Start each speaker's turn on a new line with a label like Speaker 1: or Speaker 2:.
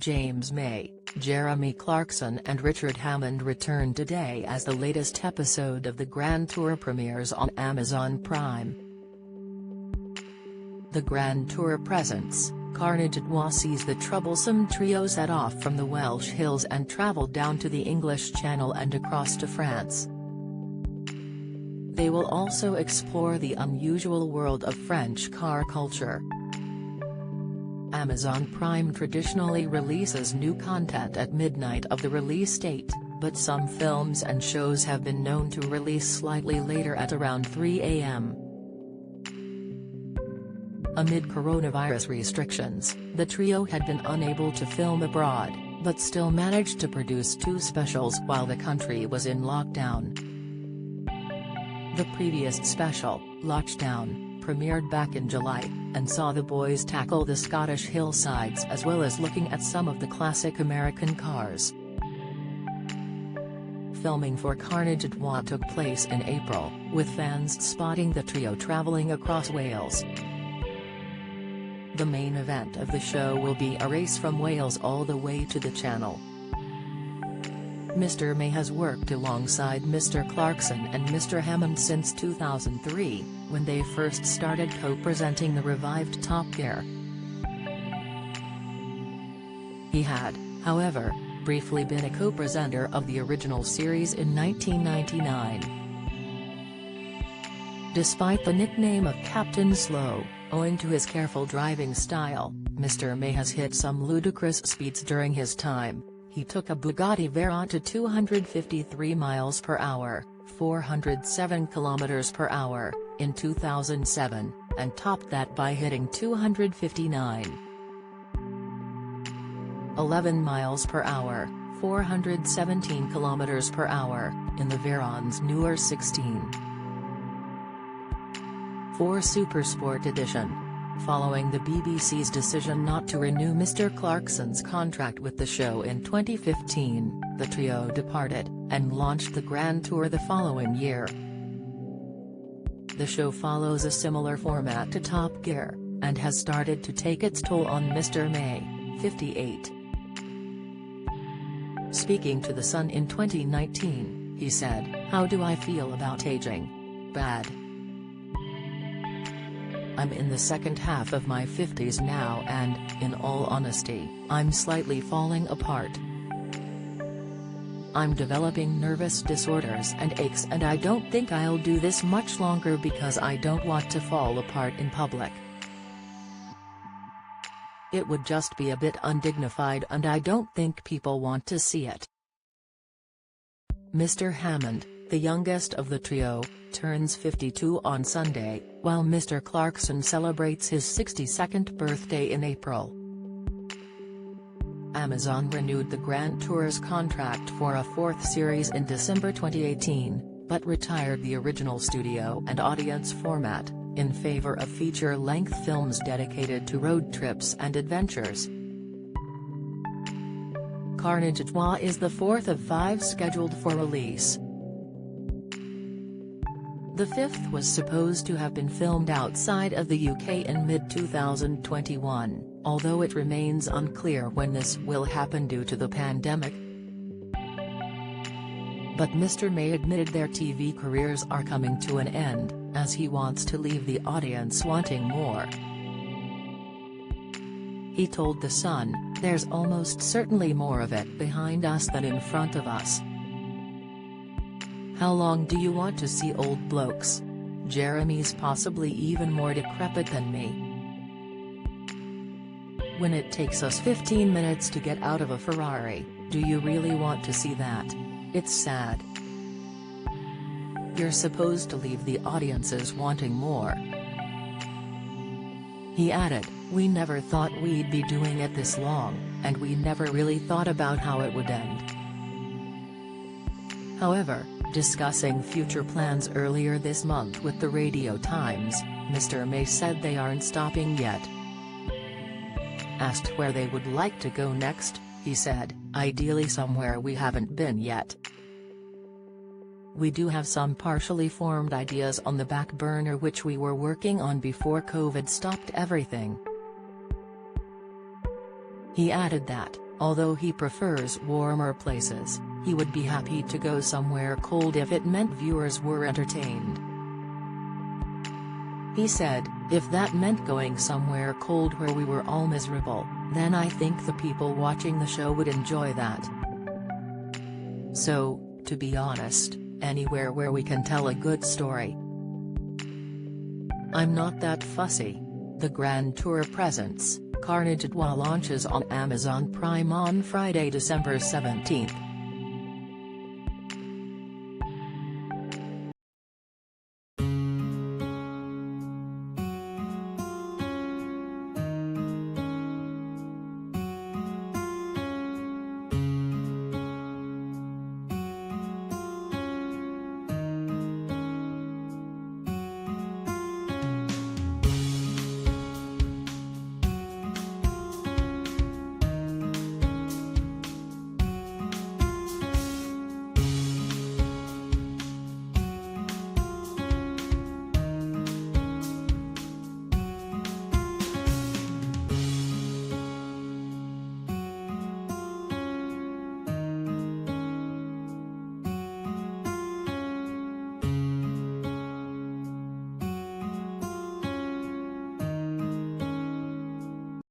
Speaker 1: James May, Jeremy Clarkson and Richard Hammond return today as the latest episode of the Grand Tour premieres on Amazon Prime. The Grand Tour presents Carnage at Troyes sees the troublesome trio set off from the Welsh hills and travel down to the English Channel and across to France. They will also explore the unusual world of French car culture. Amazon Prime traditionally releases new content at midnight of the release date, but some films and shows have been known to release slightly later at around 3 a.m. Amid coronavirus restrictions, the trio had been unable to film abroad, but still managed to produce 2 specials while the country was in lockdown. The previous special, Lockdown, premiered back in July, and saw the boys tackle the Scottish hillsides as well as looking at some of the classic American cars. Filming for Carnage at Troyes took place in April, with fans spotting the trio travelling across Wales. The main event of the show will be a race from Wales all the way to the Channel. Mr. May has worked alongside Mr. Clarkson and Mr. Hammond since 2003, when they first started co-presenting the revived Top Gear. He had, however, briefly been a co-presenter of the original series in 1999. Despite the nickname of Captain Slow, owing to his careful driving style, Mr. May has hit some ludicrous speeds during his time. He took a Bugatti Veyron to 253 miles per hour, 407 kilometers per hour, in 2007, and topped that by hitting 259.11 miles per hour, 417 kilometers per hour, in the Veyron's newer 16.4 Supersport edition. Following the BBC's decision not to renew Mr. Clarkson's contract with the show in 2015, the trio departed, and launched the Grand Tour the following year. The show follows a similar format to Top Gear, and has started to take its toll on Mr. May, 58. Speaking to The Sun in 2019, he said, "How do I feel about aging? Bad. I'm in the second half of my 50s now and, in all honesty, I'm slightly falling apart. I'm developing nervous disorders and aches and I don't think I'll do this much longer because I don't want to fall apart in public. It would just be a bit undignified and I don't think people want to see it." Mr. Hammond, the youngest of the trio, turns 52 on Sunday, while Mr. Clarkson celebrates his 62nd birthday in April. Amazon renewed the Grand Tour's contract for a 4th series in December 2018, but retired the original studio and audience format, in favor of feature-length films dedicated to road trips and adventures. Carnage at Troyes is the 4th of 5 scheduled for release. The 5th was supposed to have been filmed outside of the UK in mid-2021, although it remains unclear when this will happen due to the pandemic. But Mr. May admitted their TV careers are coming to an end, as he wants to leave the audience wanting more. He told The Sun, "There's almost certainly more of it behind us than in front of us. How long do you want to see old blokes? Jeremy's possibly even more decrepit than me. When it takes us 15 minutes to get out of a Ferrari, do you really want to see that? It's sad. You're supposed to leave the audiences wanting more." He added, "We never thought we'd be doing it this long, and we never really thought about how it would end." However, discussing future plans earlier this month with the Radio Times, Mr. May said they aren't stopping yet. Asked where they would like to go next, he said, "Ideally somewhere we haven't been yet. We do have some partially formed ideas on the back burner which we were working on before COVID stopped everything." He added that, Although he prefers warmer places, he would be happy to go somewhere cold if it meant viewers were entertained. He said, "If that meant going somewhere cold where we were all miserable, then I think the people watching the show would enjoy that. So, to be honest, anywhere where we can tell a good story. I'm not that fussy." The Grand Tour presents Carnage at WA launches on Amazon Prime on Friday, December 17.